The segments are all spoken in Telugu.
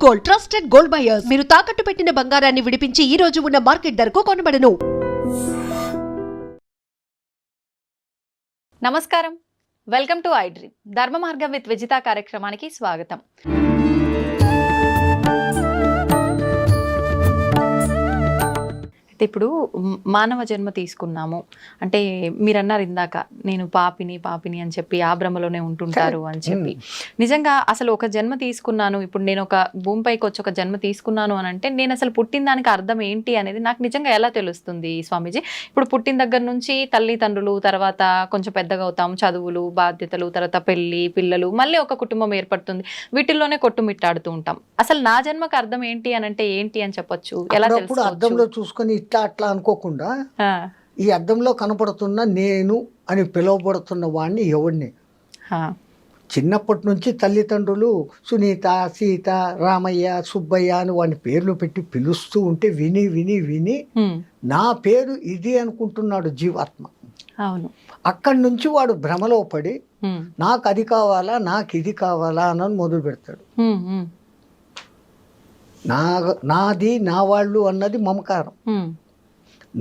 Gold, trusted gold buyers. మీరు తాకట్టు పెట్టిన బంగారాన్ని విడిపించి ఈ రోజు ఉన్న మార్కెట్ ధరకు కొనబడను. నమస్కారం, వెల్కమ్ టు ఐ డ్రీమ్. ధర్మ మార్గం విత్ విజిత కార్యక్రమానికి స్వాగతం. ఇప్పుడు మానవ జన్మ తీసుకున్నాము అంటే మీరు అన్నారు ఇందాక, నేను పాపిని అని చెప్పి ఆ భ్రమలోనే ఉంటుంటారు అని చెప్పి. నిజంగా అసలు ఒక జన్మ తీసుకున్నాను, ఇప్పుడు నేను ఒక భూమిపైకి వచ్చి ఒక జన్మ తీసుకున్నాను అని అంటే నేను అసలు పుట్టిన దానికి అర్థం ఏంటి అనేది నాకు నిజంగా ఎలా తెలుస్తుంది స్వామీజీ? ఇప్పుడు పుట్టిన దగ్గర నుంచి తల్లిదండ్రులు, తర్వాత కొంచెం పెద్దగా అవుతాం, చదువులు, బాధ్యతలు, తర్వాత పెళ్లి, పిల్లలు, మళ్ళీ ఒక కుటుంబం ఏర్పడుతుంది, వీటిల్లోనే కొట్టుమిట్టాడుతూ ఉంటాం. అసలు నా జన్మకు అర్థం ఏంటి అని అంటే ఏంటి అని చెప్పొచ్చు? ఎలా అర్థంలో చూసుకొని ఇట్లా అట్లా అనుకోకుండా ఈ అద్దంలో కనపడుతున్న నేను అని పిలువబడుతున్న వాడిని ఎవడిని చిన్నప్పటి నుంచి తల్లిదండ్రులు సునీత, సీత, రామయ్య, సుబ్బయ్య అని వాడిని పేర్లు పెట్టి పిలుస్తూ ఉంటే విని విని విని నా పేరు ఇది అనుకుంటున్నాడు జీవాత్మ. అవును. అక్కడి నుంచి వాడు భ్రమలో పడి నాకు అది కావాలా, నాకు ఇది కావాలా అని మొదలు పెడతాడు. నాది, నా వాళ్ళు అన్నది మమకారం,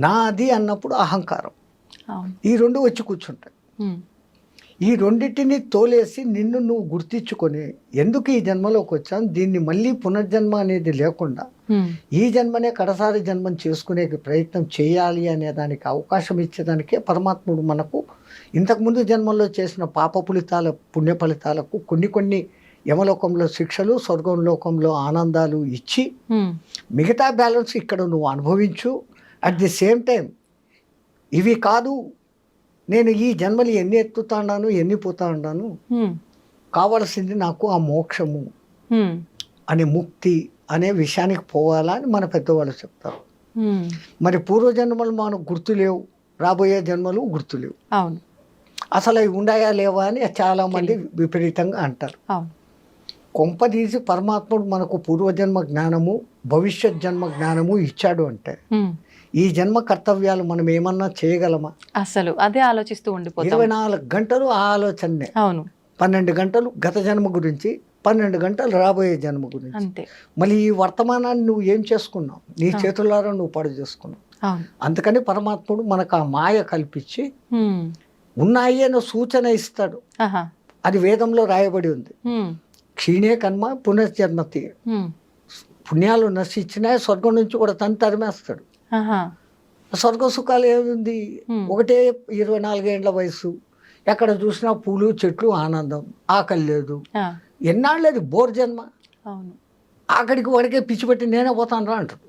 నాది అన్నప్పుడు అహంకారం. ఈ రెండు వచ్చి కూర్చుంటాయి. ఈ రెండింటిని తోలేసి నిన్ను నువ్వు గుర్తించుకొని ఎందుకు ఈ జన్మలోకి వచ్చాను, దీన్ని మళ్ళీ పునర్జన్మ అనేది లేకుండా ఈ జన్మనే కడసారి జన్మం చేసుకునే ప్రయత్నం చేయాలి అనే దానికి అవకాశం ఇచ్చేదానికే పరమాత్ముడు మనకు ఇంతకుముందు జన్మల్లో చేసిన పాప ఫలితాల పుణ్య ఫలితాలకు కొన్ని యమలోకంలో శిక్షలు, స్వర్గంలోకంలో ఆనందాలు ఇచ్చి మిగతా బ్యాలెన్స్ ఇక్కడ నువ్వు అనుభవించు. అట్ ది సేమ్ టైం ఇవి కాదు, నేను ఈ జన్మలు ఎన్ని ఎత్తుతాను, ఎన్ని పోతా ఉన్నాను, కావలసింది నాకు ఆ మోక్షము అనే ముక్తి అనే విషయానికి పోవాలా అని మన పెద్దవాళ్ళు చెప్తారు. మరి పూర్వజన్మలు మనకు గుర్తులేవు, రాబోయే జన్మలు గుర్తులేవు. అవును. అసలు అవి ఉన్నాయా లేవా అని చాలామంది విపరీతంగా అంటారు. కొంపదీసి పరమాత్ముడు మనకు పూర్వజన్మ జ్ఞానము, భవిష్యత్ జన్మ జ్ఞానము ఇచ్చాడు అంటే ఈ జన్మ కర్తవ్యాలు మనం ఏమన్నా చేయగలమా? అసలు అదే ఆలోచిస్తూ ఉండిపోతాం. 24 గంటలు ఆ ఆలోచనే. అవును. 12 గంటలు గత జన్మ గురించి, 12 గంటలు రాబోయే జన్మ గురించి. అంతే. మళ్ళీ ఈ వర్తమానాన్ని నువ్వు ఏం చేసుకున్నావు? నీ చేతులారా నువ్వు పాడు చేసుకున్నావు. అందుకని పరమాత్ముడు మనకు ఆ మాయ కల్పించి ఉన్నాయి అనే సూచన ఇస్తాడు. అది వేదంలో రాయబడి ఉంది. క్షీణే కర్మ పునర్జన్మతి. పుణ్యాలు నశించినా స్వర్గం నుంచి కూడా తరిమేస్తాడు. స్వర్గ సుఖాలు ఏముంది? ఒకటే 24 ఏళ్ల వయసు, ఎక్కడ చూసినా పూలు, చెట్లు, ఆనందం, ఆకలి లేదు. ఎన్నాళ్ళది బోర్ జన్మ. ఆఖడికి వాడికే పిచ్చి పెట్టి నేనే పోతాను రా అంటాడు.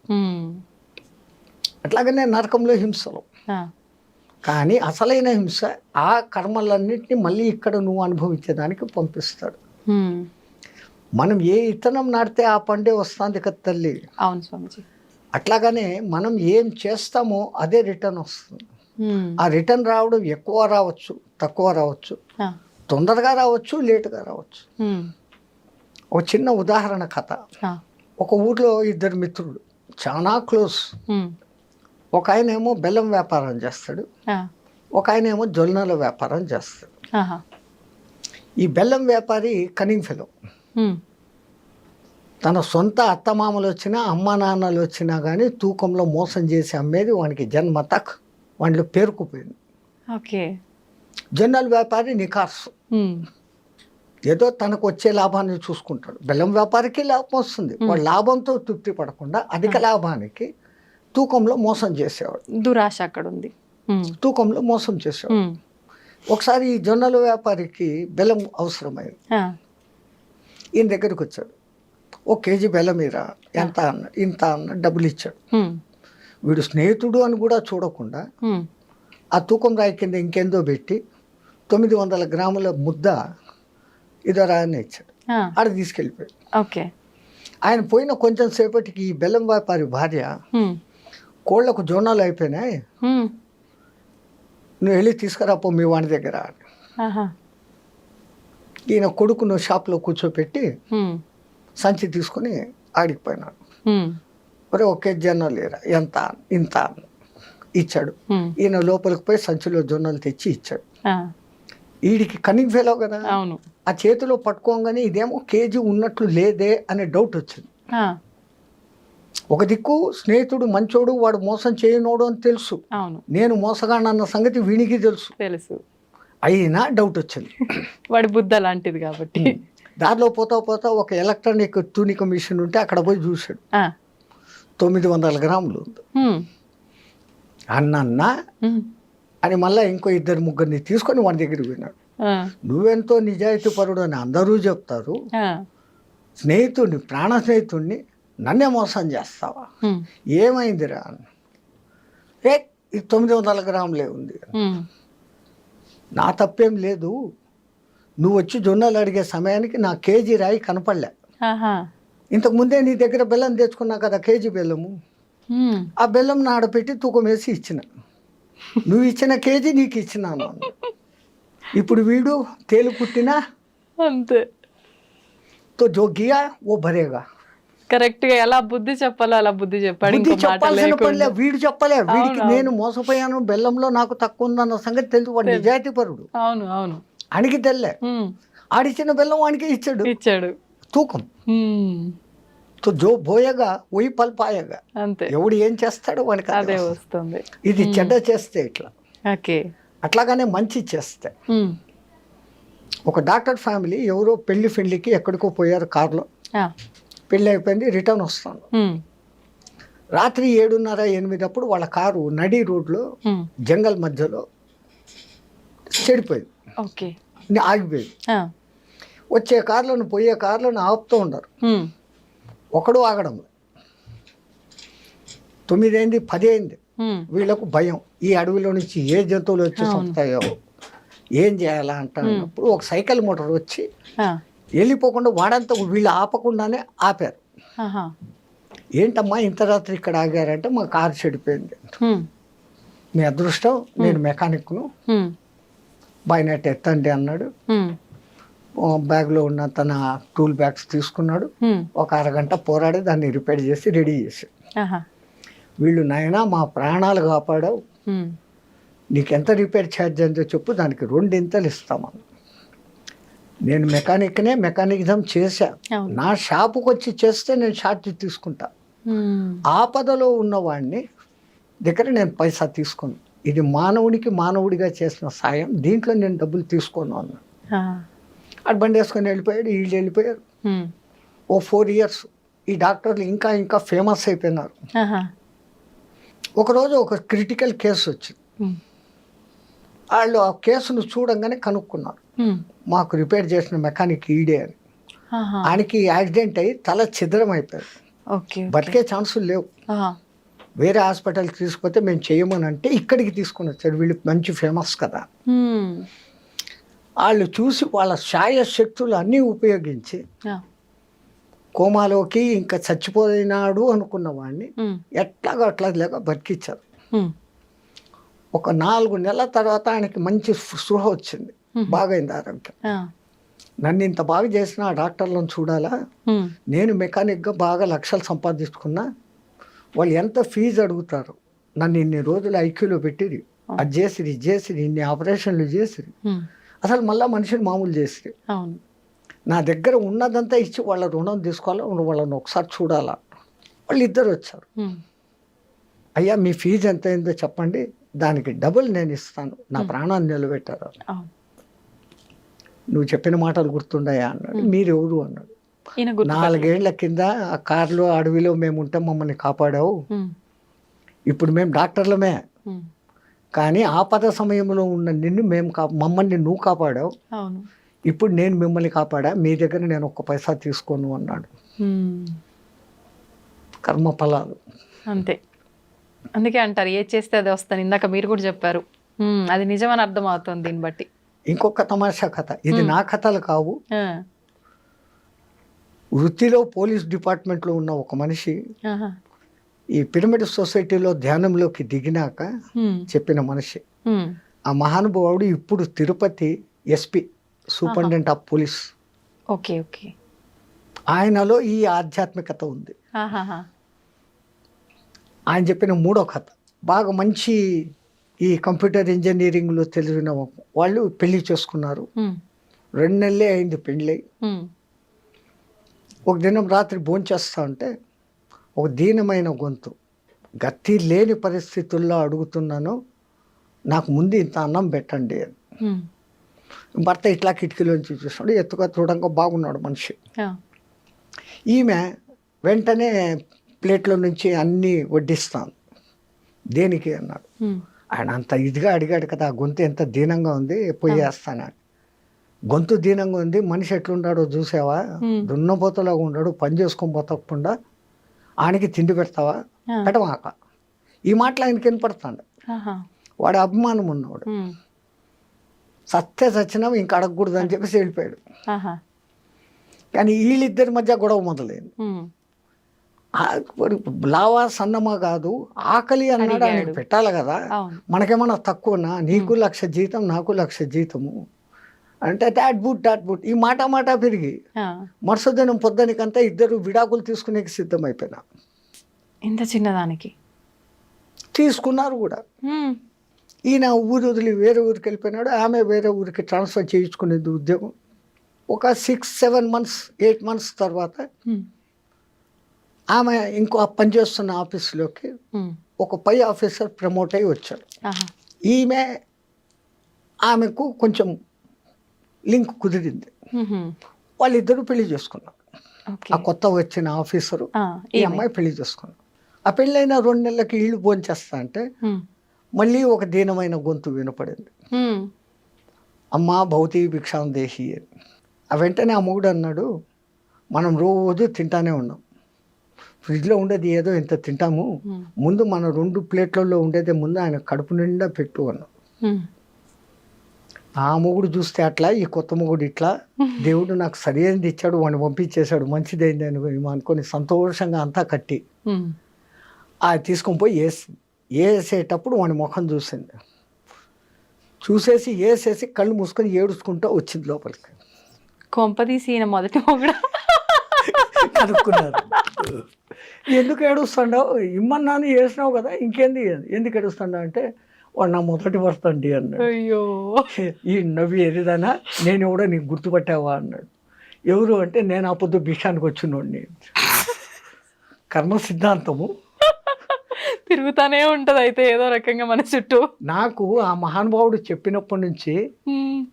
అట్లాగనే నరకంలో హింసలు. కానీ అసలైన హింస ఆ కర్మలన్నింటినీ మళ్ళీ ఇక్కడ నువ్వు అనుభవించేదానికి పంపిస్తాడు. మనం ఏ ఇత్తనం నాటితే ఆ పండే వస్తుంది కదా తల్లి. అవును స్వామిజీ. అట్లాగనే మనం ఏం చేస్తామో అదే రిటర్న్ వస్తుంది. ఆ రిటర్న్ రావడం ఎక్కువ రావచ్చు, తక్కువ రావచ్చు, తొందరగా రావచ్చు, లేటుగా రావచ్చు. ఒక చిన్న ఉదాహరణ కథ. ఒక ఊర్లో 2 మిత్రులు చాలా క్లోజ్. ఒక ఆయన ఏమో బెల్లం వ్యాపారం చేస్తాడు, ఒక ఆయన ఏమో జొన్నల వ్యాపారం చేస్తాడు. ఈ బెల్లం వ్యాపారి కనింగ్ ఫెలో. తన సొంత అత్తమామలు వచ్చినా, అమ్మ నాన్నలు వచ్చినా కానీ తూకంలో మోసం చేసి అమ్మేది వానికి జన్మ తక్ వాడిలో పేరుకుపోయింది. జొన్నల వ్యాపారి నికార్సు, ఏదో తనకు వచ్చే లాభాన్ని చూసుకుంటాడు. బెల్లం వ్యాపారికి లాభం వస్తుంది, వాడు లాభంతో తృప్తి పడకుండా అధిక లాభానికి తూకంలో మోసం చేసేవాడు. దురాశ అక్కడ ఉంది. తూకంలో మోసం చేసేవాడు. ఒకసారి ఈ జొన్నల వ్యాపారికి బెల్లం అవసరమైంది. ఈయన దగ్గరికి వచ్చాడు. 1 కేజీ బెల్లం ఇరా, ఎంత అన్నాడు. ఇంత అన్నాడు, డబ్బులు ఇచ్చాడు. వీడు స్నేహితుడు అని కూడా చూడకుండా ఆ తూకం రాయి కింద ఇంకెందో పెట్టి 900 గ్రాముల ముద్ద ఇదరా అని ఇచ్చాడు. ఆడ తీసుకెళ్ళిపోయాడు. ఆయన పోయిన కొంచెం సేపటికి ఈ బెల్లం వ్యాపారి భార్య, కోళ్లకు జొన్నలు అయిపోయినాయి, నువ్వు వెళ్ళి తీసుకురాపో మీ వాడి దగ్గర. ఈయన కొడుకును షాప్లో కూర్చోపెట్టి సంచి తీసుకుని ఆడికిపోయినాడు. మరి 1 కేజీ జొన్నలు లేరా, ఎంత, ఇంత ఇచ్చాడు. ఈయన లోపలికి పోయి సంచిలో జొన్నలు తెచ్చి ఇచ్చాడు. వీడికి కనింగ్ ఫెలో కదా, ఆ చేతిలో పట్టుకోగానే ఇదేమో కేజీ ఉన్నట్లు లేదే అనే డౌట్ వచ్చింది. ఆ, ఒక దిక్కు స్నేహితుడు మంచోడు, వాడు మోసం చేయనోడు అని తెలుసు, అవును నేను మోసగాడన్న సంగతి వీనికి తెలుసు. తెలుసు, అయినా డౌట్ వచ్చింది. వాడి బుద్ధ లాంటిది కాబట్టి. దారిలో పోతా పోతా ఒక ఎలక్ట్రానిక్ తూనిక మిషన్ ఉంటే అక్కడ పోయి చూశాడు. ఆ, 900 గ్రాములు ఉంది. ఉమ్, అన్న ఉమ్, అని మళ్ళీ ఇంకో 2-3 తీసుకొని వాడి దగ్గరికి పోయినాడు. ఆ, నువ్వెంతో నిజాయితీ పరుడు అని అందరూ చెప్తారు, ఆ, స్నేహితుడిని, ప్రాణ స్నేహితుడిని నన్నే మోసం చేస్తావా, ఉమ్, ఏమైందిరా అని. ఇది 900 గ్రాములే ఉంది. ఉమ్, నా తప్పేం లేదు, నువ్వు వచ్చి జొన్నలు అడిగే సమయానికి నా కేజీ రాయి కనపడలే. ఆహా, ఇంతకు ముందే నీ దగ్గర బెల్లం తెచ్చుకున్నా కదా, కేజీ బెల్లము, ఉమ్, ఆ బెల్లం నాడపెట్టి తూకం వేసి ఇచ్చిన, నువ్వు ఇచ్చిన కేజీ నీకు ఇచ్చినాను అన్నాడు. ఇప్పుడు వీడు తేలు పుట్టినా అంతే, తో జో గియా ఓ భరేగా. కరెక్ట్ గా ఎలా బుద్ధి చెప్పాలో అలా బుద్ధి చెప్పాడు. బుద్ధి ఇంకో మాట చెప్పాల్సిన లేకుండా. పనిలే, వీడు చెప్పలే. వీడికి అవును, నేను మోసపోయాను, బెల్లంలో నాకు తక్కువ ఉందన్న సంగతి తెలుసు. వాడు నిజాయితీ పరుడు, అవును అవును, అనికి తెల్లే. ఉమ్, ఆడిచ్చిన బెల్లం వానికే ఇచ్చాడు ఇచ్చాడు. తూకం. ఉమ్, తో జో బోయగా ఒయ్యి పల్పాయగా. అంతే, ఎవడు ఏం చేస్తాడో వానికి అదే అదే. వస్తుంది. ఇది చెడ్డ చేస్తే ఇట్లా, ఓకే, అట్లాగానే మంచి చేస్తే. ఉమ్, ఒక డాక్టర్ ఫ్యామిలీ ఎవరో పెళ్లికి ఎక్కడికో పోయారు కారులో. ఆ, పెళ్ళి అయిపోయింది, రిటర్న్ వస్తాను. ఉమ్, రాత్రి 7:30-8 అప్పుడు వాళ్ళ కారు నడి రోడ్లో ఉమ్, జంగల్ మధ్యలో చెడిపోయింది, ఓకే, ఆగిపోయింది. ఆ, వచ్చే కార్లను పోయే కార్లను ఆపుతూ ఉన్నారు, ఉమ్, ఒకడు ఆగడం. 9 అయింది, 10 అయింది. ఉమ్, వీళ్ళకు భయం, ఈ అడవిలో నుంచి ఏ జంతువులు వచ్చి చంపుతాయో, ఏం చేయాలా అంటున్నప్పుడు ఒక సైకిల్ మోటార్ వచ్చి ఆ, వెళ్ళిపోకుండా వాడంతా వీళ్ళు ఆపకుండానే ఆపారు. ఆహా, ఏంటమ్మా ఇంత రాత్రి ఇక్కడ ఆగారంటే, మా కారు చెడిపోయింది. ఉమ్, మీ అదృష్టం, నేను మెకానిక్ను, ఉమ్, బాయ్నెట్ ఎత్తండి అన్నాడు. ఉమ్, బ్యాగ్లో ఉన్న తన టూల్ బ్యాగ్స్ తీసుకున్నాడు. ఉమ్, ఒక అరగంట పోరాడి దాన్ని రిపేర్ చేసి రెడీ చేశాడు. ఆహా, వీళ్ళు నాయనా మా ప్రాణాలు కాపాడావు, ఉమ్, నీకెంత రిపేర్ ఛార్జ్ అంతో చెప్పు, దానికి 2 ఇస్తామని. నేను మెకానిజం చేశా, అవును. నా షాపుకి వచ్చి చేస్తే నేను ఛార్జ్ తీసుకుంటా. ఉమ్, ఆపదలో ఉన్నవాడిని దగ్గర నేను పైసా తీసుకోను, ఇది మానవుడిగా చేసిన సాయం, దీంట్లో నేను డబ్బులు తీసుకోను అన్నాడు. ఆ, అటు బండి వేసుకొని వెళ్ళిపోయాడు, వీళ్ళు వెళ్ళిపోయారు. ఉమ్, ఓ 4 ఇయర్స్ ఈ డాక్టర్లు ఇంకా ఫేమస్ అయిపోయినారు. ఆహా, ఒకరోజు ఒక క్రిటికల్ కేసు వచ్చింది. ఉమ్, వాళ్ళు ఆ కేసును చూడంగానే కనుక్కున్నారు, ఉమ్, మాకు రిపేర్ చేసిన మెకానిక్ ఈడే అని. ఆహా, ఆయనకి యాక్సిడెంట్ అయ్యి తల ఛిద్రం అయిపోయాడు, ఓకే, బతికే ఛాన్సులు లేవు. ఆహా, వేరే హాస్పిటల్కి తీసుకుపోతే మేము చేయమని అంటే ఇక్కడికి తీసుకుని వచ్చాడు. వీళ్ళు మంచి ఫేమస్ కదా. ఉమ్, వాళ్ళు చూసి వాళ్ళ శక్తులు అన్నీ ఉపయోగించి ఆ, కోమాలోకి ఇంకా చచ్చిపోయినాడు అనుకున్న వాడిని ఉమ్, ఎట్లాగో అట్లా లేక బతికిచ్చారు. ఉమ్, ఒక 4 నెలల తర్వాత ఆయనకి మంచి స్పృహ వచ్చింది, బాగైంది ఆరోగ్యం. ఆ, నన్ను ఇంత బాగా చేసిన ఆ డాక్టర్లను చూడాలా, ఉమ్, నేను మెకానిక్గా బాగా లక్షలు సంపాదించుకున్నా, వాళ్ళు ఎంత ఫీజు అడుగుతారు, నన్ను ఇన్ని రోజులు ఐక్యూలో పెట్టిరి, అది చేసిరి ఇది చేసిరి, ఇన్ని ఆపరేషన్లు చేసిరి, ఉమ్, అసలు మళ్ళీ మనిషిని మామూలు చేసిరి. అవును, నా దగ్గర ఉన్నదంతా ఇచ్చి వాళ్ళ రుణం తీసుకోవాలా, వాళ్ళని ఒకసారి చూడాలా. వాళ్ళు ఇద్దరు వచ్చారు, ఉమ్, అయ్యా మీ ఫీజు ఎంత అయిందో చెప్పండి, దానికి డబుల్ నేను ఇస్తాను, నా ప్రాణాన్ని నిలబెట్టారు. అవును, నువ్వు చెప్పిన మాటలు గుర్తుండయా అన్నాడు. మీరెవరు అన్నాడు. ఈయన గుర్తు. 4 ఏళ్ల కింద ఆ కార్లో అడవిలో మేము ఉంటే మమ్మల్ని కాపాడావు, ఉమ్, ఇప్పుడు మేము డాక్టర్లమే, ఉమ్, కానీ ఆపద సమయంలో ఉన్న నిన్ను మమ్మల్ని నువ్వు కాపాడావు, అవును, ఇప్పుడు నేను మిమ్మల్ని కాపాడా, మీ దగ్గర నేను 1 పైసా తీసుకోను అన్నాడు. ఉమ్, కర్మ ఫలాలు అంతే. అందుకే అంటారు ఏది చేస్తే అది వస్తాను, ఇందాక మీరు కూడా చెప్పారు. ఉమ్, అది నిజమని అర్థం అవుతుంది దీన్ని బట్టి. ఇంకొక తమాషా కథ, ఇది నా కథలు కావు. ఆ, వృత్తిలో పోలీస్ డిపార్ట్మెంట్లో ఉన్న ఒక మనిషి ఆహా, ఈ పిరమిడ్ సొసైటీలో ధ్యానంలోకి దిగినాక ఉమ్, చెప్పిన మనిషి. ఉమ్, ఆ మహానుభావుడు ఇప్పుడు Tirupati SP, superintendent of police. Okay, okay, ఆయనలో ఈ ఆధ్యాత్మికత ఉంది. ఆహాహా, ఆయన చెప్పిన 3వ కథ బాగా మంచి, ఈ కంప్యూటర్ ఇంజనీరింగ్లో తెలిసిన వాళ్ళు పెళ్లి చేసుకున్నారు. ఉమ్, 2 నెలలే అయింది పెళ్ళి. ఉమ్, ఒక దినం రాత్రి భోంచేస్తా ఉంటే ఒక దీనమైన గొంతు, గతి లేని పరిస్థితుల్లో అడుగుతున్నాను, నాకు ముందు ఇంత అన్నం పెట్టండి అని. భర్త ఇట్లా కిటికీలోంచి చూస్తున్నాడు, ఎత్తుగా దృఢంగా బాగున్నాడు మనిషి. ఈమె వెంటనే ప్లేట్లో నుంచి అన్నీ వడ్డిస్తాను. దేనికి అన్నాడు. ఆయన అంత ఇదిగా అడిగాడు కదా, ఆ గొంతు ఎంత దీనంగా ఉంది, పోయేస్తానని. గొంతు దీనంగా ఉంది, మనిషి ఎట్లుంటాడో చూసావా, దున్నపోతలాగా ఉన్నాడు, పని చేసుకొని పోతకుండా ఆయనకి తిండి పెడతావా, పెట్టమాక. ఈ మాటలు ఆయనకి వినపడతాడు. వాడు అభిమానం ఉన్నవాడు, చచ్చినా ఇంక అడగకూడదు అని చెప్పేసి వెళ్ళిపోయాడు. కానీ వీళ్ళిద్దరి మధ్య గొడవ మొదలైంది. లావా సన్నమా కాదు, ఆకలి అన్నాడు, ఆయనకు పెట్టాలి కదా, మనకేమన్నా తక్కువనా, నీకు 1,00,000 జీతం నాకు 1,00,000 జీతము అంటే డాట్ బుట్ ఈ మాట పెరిగి మరుసదినం పొద్దునికంతా ఇద్దరు విడాకులు తీసుకునే సిద్ధమైపోయినా. ఇంత చిన్నదానికి తీసుకున్నారు కూడా. ఈయన ఊరు వదిలి వేరే ఊరికి వెళ్ళిపోయినాడు, ఆమె వేరే ఊరికి ట్రాన్స్ఫర్ చేయించుకునేది ఉద్యోగం. ఒక 6-7 months 8 months తర్వాత ఆమె ఇంకో పనిచేస్తున్న ఆఫీసులోకి ఒక పై ఆఫీసర్ ప్రమోట్ అయ్యి వచ్చాడు. ఈమె ఆమెకు కొంచెం లింక్ కుదిరింది, వాళ్ళిద్దరూ పెళ్లి చేసుకున్నారు. ఆ కొత్త వచ్చిన ఆఫీసరు ఈ అమ్మాయి పెళ్లి చేసుకున్నారు. ఆ పెళ్ళైన 2 నెలలకి ఇళ్ళు భోంచేస్తా అంటే మళ్ళీ ఒక దీనమైన గొంతు వినపడింది, అమ్మా భౌతి భిక్షాం దేహి అని. ఆ వెంటనే ఆ మొగుడు అన్నాడు, మనం రోజు తింటానే ఉన్నాం, ఫ్రిడ్జ్లో ఉండేది ఏదో ఇంత తింటాము, ముందు మన 2 ప్లేట్లలో ఉండేదే ముందు ఆయన కడుపు నిండా పెట్టు అన్నాం. ఆ మొగుడు చూస్తే అట్లా, ఈ కొత్త మొగుడు ఇట్లా, దేవుడు నాకు సరైనది ఇచ్చాడు, వాడిని పంపించేశాడు, మంచిదైంది అని అనుకొని సంతోషంగా అంతా కట్టి అది తీసుకొని పోయి వేసేటప్పుడు వాడి ముఖం చూసింది. చూసేసి వేసేసి కళ్ళు మూసుకొని ఏడుచుకుంటూ వచ్చింది లోపలికి. కొంపదీసి ఈయన మొదటి మొగుడు కనుక్కున్నారు. ఎందుకు ఏడుస్తాడావు, ఇమ్మన్నాను వేసినావు కదా, ఇంకేంది ఎందుకు ఏడుస్తాడా అంటే, వాడు నా మొదటి భర్త అండి అన్నాడు. అయ్యో, ఈ నవ్వి ఎరిదానా, నేను కూడా నీకు గుర్తుపట్టావా అన్నాడు. ఎవరు అంటే, నేను ఆ పొద్దు భిక్షానికి వచ్చినోడిని. కర్మ సిద్ధాంతము తిరుగుతానే ఉంటది అయితే ఏదో రకంగా మన చుట్టూ. నాకు ఆ మహానుభావుడు చెప్పినప్పటి నుంచి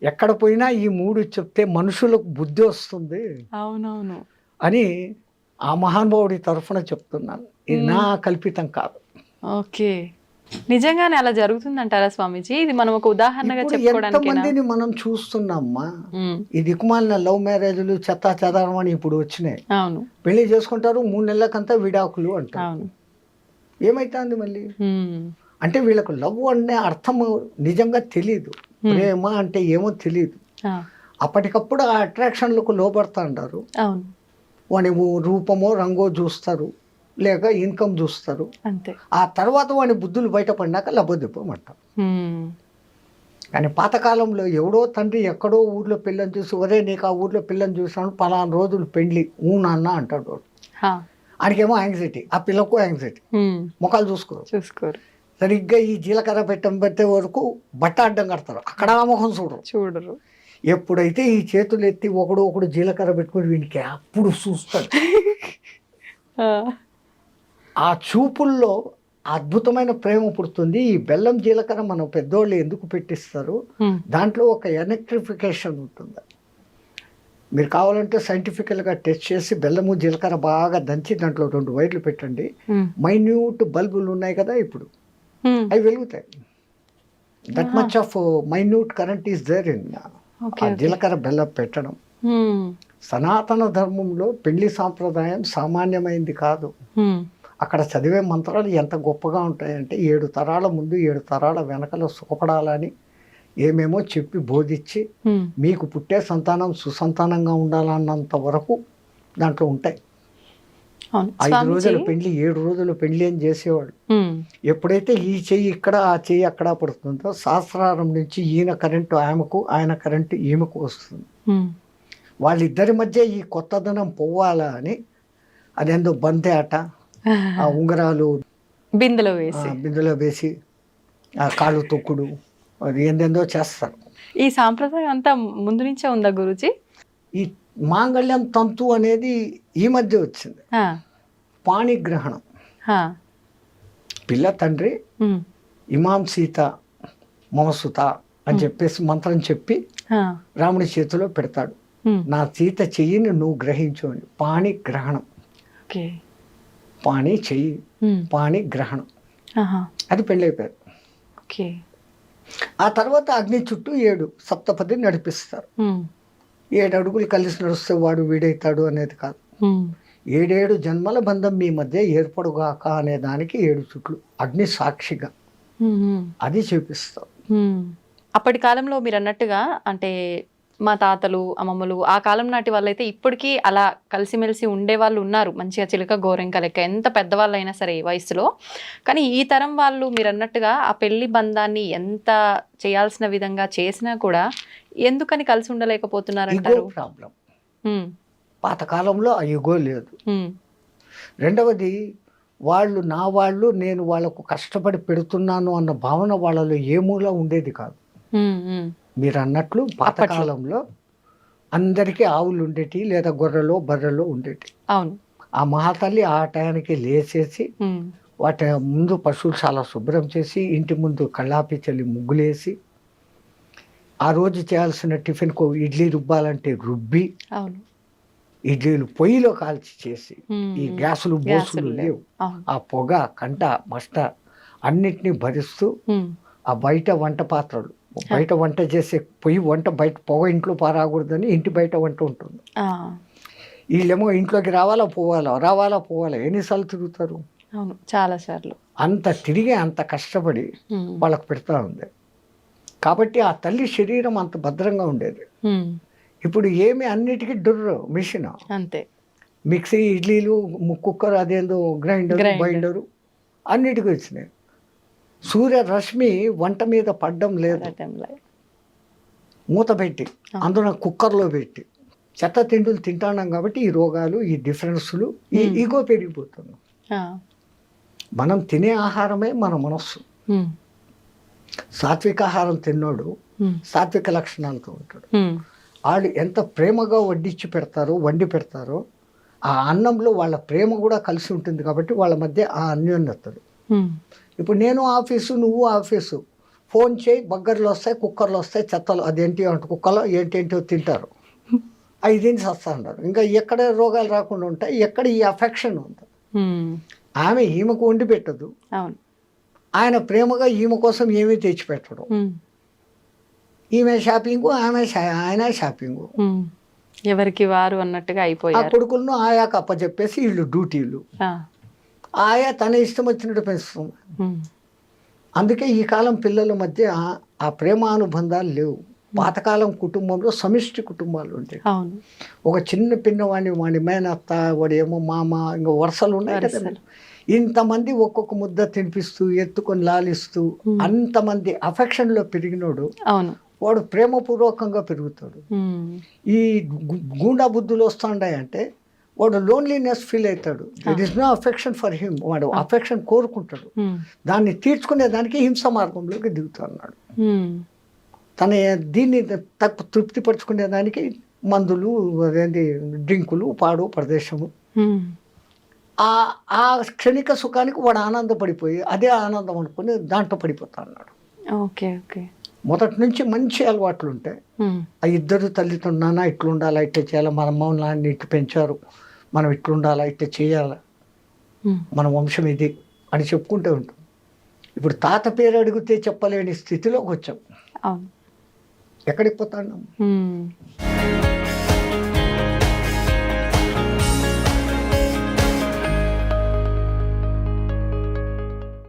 ఎక్కడ పోయినా ఈ 3 చెప్తే మనుషులకు బుద్ధి వస్తుంది అవునవును అని ఆ మహానుభావుడి తరఫున చెప్తున్నాను, ఇది నా కల్పితం కాదు. ఓకే, నిజంగానే అలా జరుగుతుందంటారా స్వామీజీ? ఇది మనం ఒక ఉదాహరణగా చెప్పుకోవడానికి ఎంతమందిని మనం చూస్తున్నామ్మా, ఈ దిక్కుమాలిన లవ్ మ్యారేజ్లు చెత్తా చెదారం అని ఇప్పుడు వచ్చినాయి. అవును, పెళ్లి చేసుకుంటారు, 3 నెలలకంతా విడాకులు అంటారు. ఏమైతుంది మళ్ళీ అంటే, వీళ్ళకు లవ్ అనే అర్థం నిజంగా తెలియదు, ప్రేమ అంటే ఏమో తెలియదు. అప్పటికప్పుడు ఆ అట్రాక్షన్లకు లోపడతా అంటారు. వాని రూపమో రంగో చూస్తారు, లేక ఇన్కమ్ చూస్తారు, అంతే. ఆ తర్వాత వాని బుద్ధులు బయటపడినాక లబ్బదిప్పమంటారు. కానీ పాతకాలంలో ఎవడో తండ్రి ఎక్కడో ఊర్లో పిల్లని చూసి, ఒరే నీకు ఆ ఊర్లో పిల్లని చూసాను, పలానా రోజులు పెళ్లి నాన్న అంటాడు వాడు. ఆయనకేమో యాంగ్జైటీ, ఆ పిల్లకు యాంగ్జైటీ, ముఖాలు చూసుకోరు. సరిగ్గా ఈ జీలకర్ర పెట్టే వరకు బట్ట అడ్డం కడతారు, అక్కడ ఆ ముఖం చూడరు. ఎప్పుడైతే ఈ చేతులు ఎత్తి ఒకడు జీలకర్ర పెట్టుకుని వీనికి అప్పుడు చూస్తాడు. ఆ చూపుల్లో అద్భుతమైన ప్రేమ పుడుతుంది. ఈ బెల్లం జీలకర్ర మన పెద్దోళ్ళు ఎందుకు పెట్టిస్తారు, దాంట్లో ఒక ఎలక్ట్రిఫికేషన్ ఉంటుంది. మీరు కావాలంటే సైంటిఫికల్గా టెస్ట్ చేసి బెల్లము జీలకర్ర బాగా దంచి దాంట్లో 2 వైర్లు పెట్టండి, మైన్యూట్ బల్బులు ఉన్నాయి కదా ఇప్పుడు, అవి వెలుగుతాయి. That much of minute current is there in జీలకర్ర బెల్లం పెట్టడం. సనాతన ధర్మంలో పెళ్లి సాంప్రదాయం సామాన్యమైంది కాదు. అక్కడ చదివే మంత్రాలు ఎంత గొప్పగా ఉంటాయంటే, 7 తరాల ముందు 7 తరాల వెనకలో సుఖపడాలని ఏమేమో చెప్పి బోధించి, మీకు పుట్టే సంతానం సుసంతానంగా ఉండాలన్నంత వరకు దాంట్లో ఉంటాయి. 5 రోజుల పెళ్లి 7 రోజుల పెళ్లి అని చేసేవాడు. ఎప్పుడైతే ఈ చెయ్యి ఇక్కడ ఆ చెయ్యి అక్కడ పడుతుందో, శాస్త్రారం నుంచి ఈయన కరెంటు ఆమెకు, ఆయన కరెంటు ఈమెకు వస్తుంది. వాళ్ళిద్దరి మధ్య ఈ కొత్తదనం పోవాలా అని అదేందో బంతే ఆట, ఆ ఉంగరాలు బిందెలో వేసి ఆ కాళ్ళు తొక్కుడు, అది ఏందేందో చేస్తారు. ఈ సాంప్రదాయం అంతా ముందు నుంచే ఉందా గురూజీ? ఈ మాంగళ్యం తంతు అనేది ఈ మధ్య వచ్చింది. ఆ, పాణిగ్రహణం, ఆ, పిల్ల తండ్రి ఉమ్, ఇమాం సీత మమసుత అని చెప్పేసి మంత్రం చెప్పి ఆ, రాముడి చేతిలో పెడతాడు. ఉమ్, నా సీత చెయ్యిని నువ్వు గ్రహించు అని. పాణిగ్రహణం, ఓకే, పాణి చెయ్యి, ఉమ్, పాణిగ్రహణం, ఆహా, అది పెళ్ళైపోయారు. ఓకే, ఆ తర్వాత అగ్ని చుట్టూ 7 సప్తపది నడిపిస్తారు. ఉమ్, 7 అడుగులు కలిసి నడుస్తే వాడు వీడైతాడు అనేది కాదు. ఉమ్, 7 జన్మల బంధం మీ మధ్య ఏర్పడుగాక అనే దానికి 7 చుట్లు అగ్ని సాక్షిగా ఉమ్, ఉమ్, అది చూపిస్తాం. ఉమ్. అప్పటి కాలంలో మీరు అన్నట్టుగా అంటే మా తాతలు అమ్మమ్మలు ఆ కాలం నాటి వాళ్ళైతే ఇప్పటికీ అలా కలిసిమెలిసి ఉండే వాళ్ళు ఉన్నారు, మంచిగా చిలక గోరెంక లెక్క, ఎంత పెద్దవాళ్ళు అయినా సరే వయసులో. కానీ ఈ తరం వాళ్ళు మీరు అన్నట్టుగా ఆ పెళ్లి బంధాన్ని ఎంత చేయాల్సిన విధంగా చేసినా కూడా ఎందుకని కలిసి ఇగో ఉండలేకపోతున్నారంటారు? ప్రాబ్లం. ఉమ్, పాతకాలంలో ఆ యుగో లేదు. ఉమ్, రెండవది, వాళ్ళు నా వాళ్ళు, నేను వాళ్ళకు కష్టపడి పెడుతున్నాను అన్న భావన వాళ్ళలో ఏ మూల ఉండేది కాదు. ఉమ్, ఉమ్, మీరు అన్నట్లు పాతకాలంలో అందరికీ ఆవులు ఉండేటి, లేదా గొర్రెలో బర్రెలో ఉండేటి. అవును, ఆ మహాతల్లి ఆ టయానికి లేచేసి ఉమ్, వాటి ముందు పశువులు చాలా శుభ్రం చేసి, ఇంటి ముందు కళ్ళాపి చల్లి ముగ్గులేసి, ఆ రోజు చేయాల్సిన టిఫిన్కు ఇడ్లీ రుబ్బాలంటే రుబ్బి, అవును, ఇడ్లీలు పొయ్యిలో కాల్చి చేసి, ఉమ్, ఈ ఉమ్, గ్యాసులు బోసులు గ్యాసులు లేవు. లేవు. అవును, ఆ పొగ కంట మస్ట అన్నిటినీ భరిస్తూ ఉమ్, ఆ బయట వంట పాత్రలు, బయట వంట చేసే పొయ్యి వంట బయట పొగ ఇంట్లో పారాకూడదని ఇంటి బయట వంట ఉంటుంది. ఆ, వీళ్ళేమో ఇంట్లోకి రావాలా పోవాలా ఎన్నిసార్లు తిరుగుతారు? అవును, చాలా సార్లు. అంత తిరిగి అంత కష్టపడి ఉమ్, వాళ్ళకు పెడతా ఉంది. కాబట్టి ఆ తల్లి శరీరం అంత భద్రంగా ఉండేది. ఉమ్, ఇప్పుడు ఏమి అన్నిటికీ మిషన్, అంతే. మిక్సీ, ఇడ్లీలు, కుక్కర్, అదేందో గ్రైండర్, Grinder. బైండరు అన్నిటికీ వచ్చినాయి. సూర్యరశ్మి వంట మీద పడ్డం లేదు, అదే టైంలో. మూత పెట్టి అందులో కుక్కర్లో పెట్టి చెత్త తిండులు తింటున్నాం కాబట్టి ఈ రోగాలు, ఈ డిఫరెన్స్లు, ఈ ఈగో పెరిగిపోతున్నాం. ఆ, మనం తినే ఆహారమే మన మనస్సు. ఉమ్, సాత్విక ఆహారం తిన్నోడు ఉమ్, సాత్విక లక్షణాలతో ఉంటాడు. ఉమ్, వాళ్ళు ఎంత ప్రేమగా వండి పెడతారో ఆ అన్నంలో వాళ్ళ ప్రేమ కూడా కలిసి ఉంటుంది. కాబట్టి వాళ్ళ మధ్య ఆ అన్యోన్యతలు. ఉమ్, ఇప్పుడు నేను ఆఫీసు, నువ్వు ఆఫీసు, ఫోన్ చేయి, బగ్గర్లు వస్తాయి, కుక్కర్లు వస్తాయి, చెత్తలు అదేంటి అంటే కుక్కలో ఏంటేంటో తింటారు, 5 తిని వస్తా ఉంటారు. ఇంకా ఎక్కడ రోగాలు రాకుండా ఉంటాయి, ఎక్కడ ఈ అఫెక్షన్ ఉంటుంది. ఉమ్, ఆమె ఈమెకు వండి పెట్టదు, అవును, ఆయన ప్రేమగా ఈమె కోసం ఏమీ తెచ్చిపెట్టడు. ఉమ్, ఈమె షాపింగు, ఆయన షాపింగు. ఉమ్, ఎవరికి వారు అన్నట్టుగా ఆ అయిపోయారు. కొడుకులను ఆయాకు అప్పచెప్పేసి వీళ్ళు డ్యూటీలు. ఆ, ఆయా తన ఇష్టం వచ్చినట్టు పెంచుతుంది. ఉమ్, అందుకే ఈ కాలం పిల్లల మధ్య ఆ ప్రేమానుబంధాలు లేవు. పాతకాలం కుటుంబంలో సమిష్టి కుటుంబాలు ఉంటాయి. అవును, ఒక చిన్న పిన్నవాడిని, వాడి మేనత్త, వాడి ఏమో మామ, ఇంకా వరుసలు ఉన్నాయి కదా. వరుసలు. ఇంతమంది ఒక్కొక్క ముద్ద తినిపిస్తూ, ఎత్తుకొని లాలిస్తూ, అంతమంది అఫెక్షన్లో పెరిగినోడు అవును, వాడు ప్రేమపూర్వకంగా పెరుగుతాడు. ఉమ్, ఈ గూండా బుద్ధులు వస్తుంటాయంటే వాడు లోన్లీనెస్ ఫీల్ అవుతాడు. There is no affection for him. వాడు అఫెక్షన్ కోరుకుంటాడు, ఉమ్, దాన్ని తీర్చుకునే దానికి హింస మార్గంలోకి దిగుతున్నాడు. ఉమ్, తన దీన్ని తృప్తిపరచుకునే దానికి మందులు, అదేంటి డ్రింకులు, పాడు ప్రదేశము, ఉమ్, ఆ క్షణిక సుఖానికి వాడు ఆనందపడిపోయి అదే ఆనందం అనుకుని దాంట్లో పడిపోతా అన్నాడు. ఓకే, ఓకే, మొదటి నుంచి మంచి అలవాట్లు ఉంటాయి. ఉమ్, ఆ ఇద్దరు తల్లిదండ్రులు, నాన్న ఇట్లా ఉండాలా, ఇట్లా చేయాలా, మన అమ్మ నాన్న ఇట్లా పెంచారు, మనం ఇట్లుండాలా, ఇట్లా చేయాలా, ఉమ్, మన వంశం ఇది అని చెప్పుకుంటూ ఉంటాం. ఇప్పుడు తాత పేరు అడిగితే చెప్పలేని స్థితిలోకి వచ్చాం. అవును, ఎక్కడికి పోతాం?